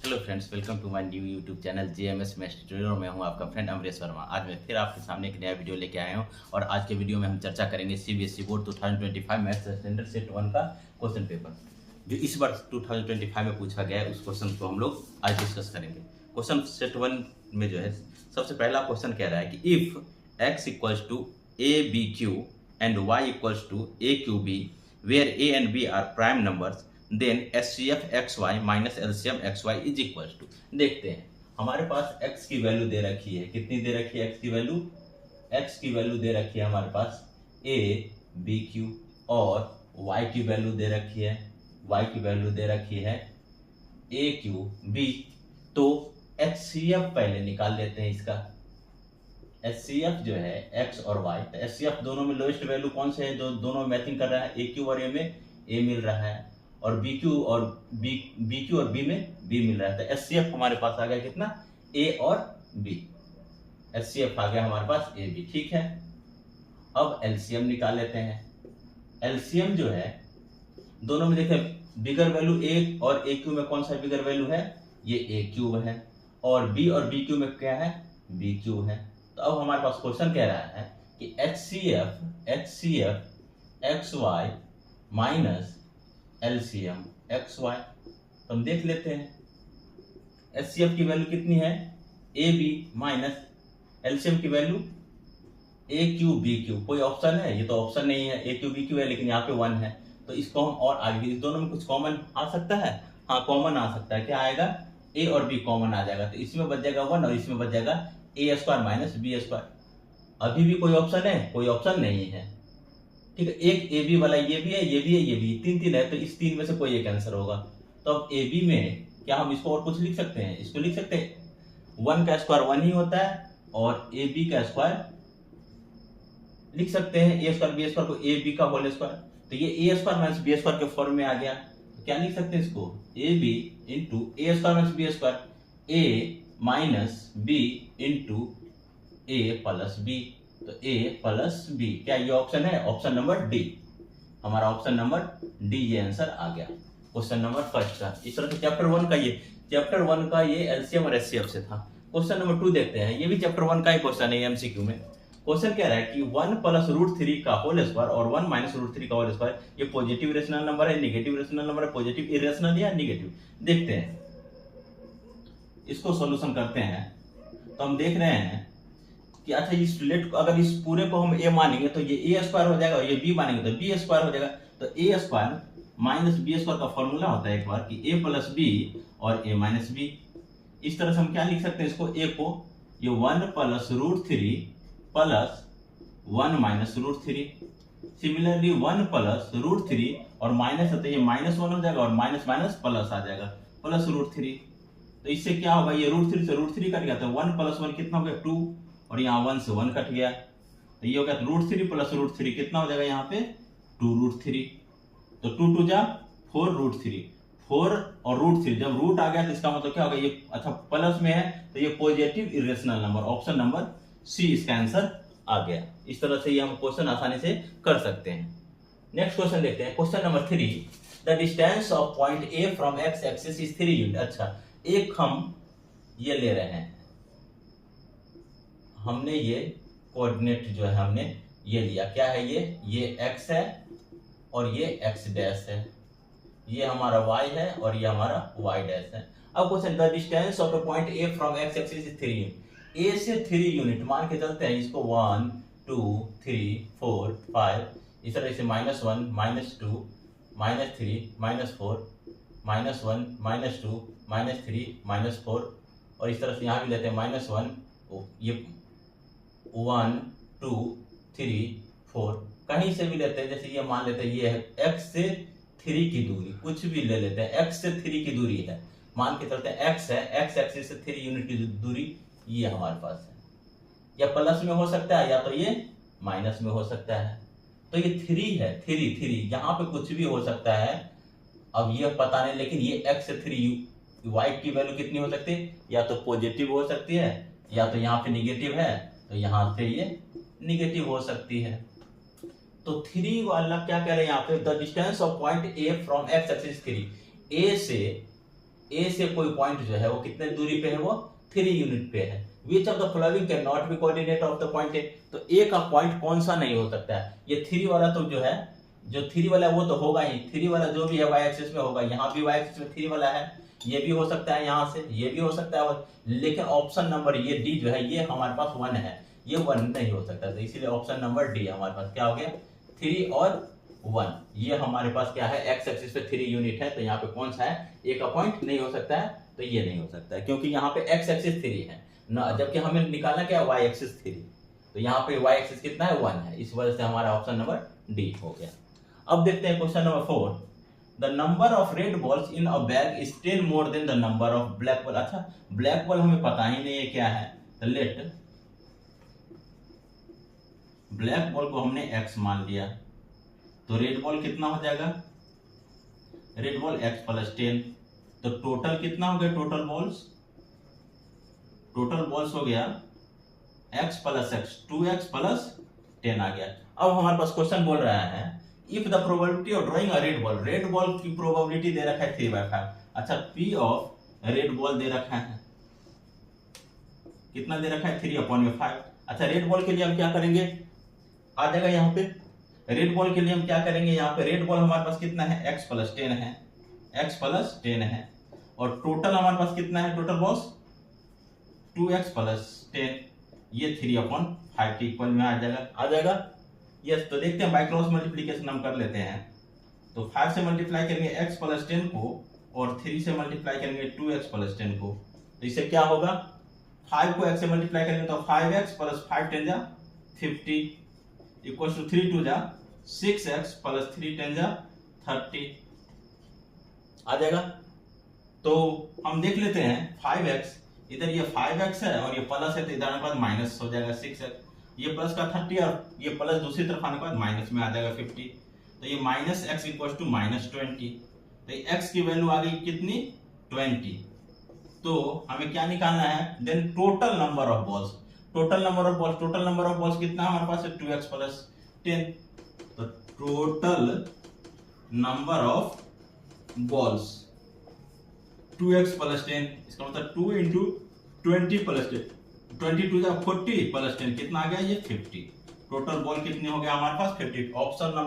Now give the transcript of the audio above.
Hello friends, welcome to my new YouTube channel JMS maths tutorial और मैं हूं आपका फ्रेंड अमरेश वर्मा। आज मैं फिर आपके सामने एक नया वीडियो लेके आया हूं और आज के वीडियो में हम चर्चा करेंगे CBSE board 2025 maths standard set 1 का क्वेश्चन पेपर जो इस बार 2025 में पूछा गया है। उस क्वेश्चन को हम लोग आज डिस्कस करेंगे। क्वेश्चन सेट 1 में जो है सबसे पहला क्वेश्चन कह रहा है कि if X equals to A B Q and Y equals to A Q B where A and B are prime numbers then HCF XY minus LCM XY is equal to. देखते हैं, हमारे पास x की value दे रखी है। कितनी दे रखी है? x की वैल्यू दे रखी है हमारे पास a b q और y की वैल्यू दे रखी है a q b। तो HCF पहले निकाल लेते हैं इसका। HCF जो है x और y, तो HCF दोनों में लोएस्ट वैल्यू कौन से है? दोनों मैचिंग कर रहा है। a q और a में a मिल रहा है और BQ और B में B मिल रहा है। तो HCF हमारे पास आ गया कितना? A और B। HCF आ गया हमारे पास A B। ठीक है, अब LCM निकाल लेते हैं। LCM जो है दोनों में देखें, बिगर वैल्यू A और AQ में कौन सा बिगर वैल्यू है? ये AQ है और B और BQ में क्या है? BQ है। तो अब हमारे पास क्वेश्चन कह रहा है कि HCF XY minus LCM XY। तो हम देख लेते हैं HCF की वैल्यू कितनी है? AB माइनस LCM की वैल्यू AQ BQ। कोई ऑप्शन है? ये तो ऑप्शन नहीं है। AQ BQ है लेकिन यहाँ पे 1 है, तो इसको हम और आगे इस दोनों में कुछ कॉमन आ सकता है। हाँ, कॉमन आ सकता है। क्या आएगा? A और B कॉमन आ जाएगा, तो इसमें बच जाएगा 1 और इसमें बच जाएगा A square minus B square. अभी भी कोई ऑप्शन है? कोई ऑप्शन नहीं है। ठीक है, एक ए बी वाला ये भी है, ये भी है, ये भी, तीन है, तो इस तीन में से कोई एक आंसर होगा। तो अब ए बी में क्या हम इसको और कुछ लिख सकते हैं? इसको लिख सकते हैं 1 का स्क्वायर 1 ही होता है और ए बी का स्क्वायर लिख सकते हैं ए स्क्वायर बी स्क्वायर को ए बी का होल स्क्वायर। तो ये A square minus B square के फॉर्म में आ गया। तो क्या लिख सकते हैं इसको? A B into A square minus B square, A minus B into A plus B. तो A प्लस B, क्या ये ऑप्शन है? Option number D. हमारा ऑप्शन नंबर डी ये आंसर आ गया क्वेश्चन नंबर फर्स्ट का। इस तरह से चैप्टर 1 का ये LCM और HCF से था। क्वेश्चन नंबर 2 देखते हैं। ये भी चैप्टर 1 का ही क्वेश्चन है MCQ में। क्वेश्चन कह रहा है कि 1 प्लस रूट 3 का होल स्क्वायर और 1 माइनस रूट 3 का होल स्क्वायर ये पॉजिटिव रेशनल नंबर है, नेगेटिव रेशनल नंबर है, पॉजिटिव इरेशनल या नेगेटिव। देखते हैं, इसको सॉल्यूशन करते हैं। तो हम देख रहे हैं कि अच्छा, इस लेट को अगर इस पूरे को हम a मानेंगे तो ये a स्क्वायर हो जाएगा और ये b मानेंगे तो b स्क्वायर हो जाएगा। तो a square minus b square का फॉर्मूला होता है एक बार कि a प्लस b और a माइनस b। इस तरह से हम क्या लिख सकते हैं इसको? a को ये 1 plus root 3 plus 1 minus root 3। Similarly 1 plus root 3 और माइनस है तो ये माइनस 1 हो जाएगा और माइनस माइनस प्लस आ जाएगा, प्लस रूट 3। तो इससे क्या होगा? ये रूट 3 से रूट 3 कट गया तो 1 प्लस 1 कितना हो गया? 2 और यहाँ 1 से 1 कट गया तो ये हो गया रूट 3 प्लस रूट 3 कितना हो जाएगा यहाँ पे? 2 रूट 3। तो 2 2 जा 4 रूट 3, 4 और रूट 3। जब रूट आ गया तो इसका मतलब क्या होगा? ये अच्छा प्लस में है तो ये positive irrational number. Option number C इसका आंसर आ गया। इस तरह से ये हम क्वेश्चन आसानी से कर सकते हैं। नेक्स्ट क्वेश्चन देखते हैं। Question number 3, the distance of point A from x axis is 3 unit. अच्छा, एक हम ये ले रहे हैं, हमने ये कोऑर्डिनेट जो है हमने ये लिया। क्या है ये x है और ये x डैश है, ये हमारा y है और ये हमारा y डैश है। अब question, the distance of a point a from x axis is 3 unit. a से 3 यूनिट मान के चलते हैं इसको 1 2 3 4 5 इस तरह से -1 -2 -3 -4 -1 -2 -3 -4 और इस तरह से यहाँ भी लेते हैं -1 ये 1 2 3 4 कहीं से भी लेते हैं। जैसे ये मान लेते हैं ये है x से 3 की दूरी, कुछ भी ले लेते हैं, x से 3 की दूरी है, मान के चलते हैं x है, x एक्सिस से 3 यूनिट की दूरी ये हमारे पास है। या प्लस में हो सकता है या तो ये माइनस में हो सकता है। तो ये 3 है, 3 यहाँ पे कुछ भी हो सकता है। अब ये पता नहीं, लेकिन ये x से 3 y की वैल्यू कितनी हो सकती है? या तो पॉजिटिव हो सकती है या तो यहाँ पे निगेटिव है, तो यहाँ पे ये निगेटिव हो सकती है। तो 3 वाला क्या कह रहे हैं यहाँ पे? The distance of point A from x axis 3। ए से ए से कोई पॉइंट जो है वो कितने दूरी पे है, वो 3 यूनिट पे है। Which of the following can not be coordinate of the point A, तो ए का पॉइंट कौन सा नहीं हो सकता है, ये 3 वाला तो जो है, जो 3 वाला वो तो होगा ही, 3 वाला जो भी है वाई एक्सिस में होगा, यहाँ भी वाई एक्सिस में 3 वाला है, ये भी हो सकता है यहाँ से, ये भी हो सकता है, लेकिन ऑप्शन नंबर ये डी जो है ये हमारे पास 1 है, ये 1 नहीं हो सकता, तो इसीलिए ऑप्शन नंबर डी हमारे पास क्या हो गया, 3 और 1। ये हमारे पास क्या है, एक्स एक्सिस पे 3 यूनिट है, तो यहाँ पे कौन सा है, ए का पॉइंट नहीं हो सकता है, तो ये नहीं हो सकता है, क्योंकि यहाँ पे एक्स एक्सिस 3 है ना, जबकि हमें निकालना क्या है, वाई एक्सिस 3, तो यहाँ पे वाई एक्सिस कितना है, 1 है, इस वजह से हमारा ऑप्शन नंबर डी हो गया। अब देखते हैं question number 4, the number of red balls in a bag is 10 more than the number of black ball. अच्छा, ब्लैक बॉल हमें पता ही नहीं है क्या है, तो लेट ब्लैक बॉल को हमने x मान लिया, तो रेड बॉल कितना हो जाएगा, रेड बॉल x प्लस 10, तो टोटल कितना हो गया, टोटल बॉल्स हो गया x plus x, 2x plus 10 आ गया। अब हमारे पास क्वेश्चन बोल रहा है if the probability of drawing a red ball की प्रोबेबिलिटी दे रखा है 3/5। अच्छा, p ऑफ रेड बॉल दे रखा है, कितना दे रखा है, 3/5। अच्छा, रेड बॉल के लिए हम क्या करेंगे, आ जाएगा यहाँ पे, रेड बॉल के लिए हम क्या करेंगे, यहाँ पे रेड बॉल हमारे पास कितना है, x प्लस 10 है, x प्लस 10 है, और टोटल हमारे पास कितना है, टोटल बॉल्स 2x प्लस 10, ये 3/5 के इक्वल में आ जाएगा। यस, तो देखते हैं बाय क्रॉस मल्टीप्लीकेशन हम कर लेते हैं, तो 5 से मल्टीप्लाई करेंगे x प्लस 10 को, और 3 से मल्टीप्लाई करेंगे 2x प्लस 10 को, तो इससे क्या होगा, 5 को x से मल्टीप्लाई करेंगे तो 5x प्लस 5 10 जा 50 इक्वल टू 3 2 जा 6x प्लस 3 10 जा 30 आ जाएगा। तो हम देख लेते हैं 5x, इधर ये 5x है और ये प्लस है, तो इधर हमारे पास माइनस हो जाएगा 6x, ये प्लस का 30 और ये प्लस दूसरी तरफ आने के बाद माइनस में आ जाएगा 50, तो ये minus X equal to minus 20, तो एक्स की वैल्यू आ गई कितनी, 20। तो हमें क्या निकालना है, then total number of balls, total number of balls कितना हमारे पास है, 2x प्लस 10, तो total number of balls 2x plus 10, इसका मतलब 2 इंटू 20 प्लस 10, 22 जा 40 प्लस 10 कितना आ गया, ये 50, टोटल बॉल कितने हो गया हमारे पास 50, ऑप्शन नंबर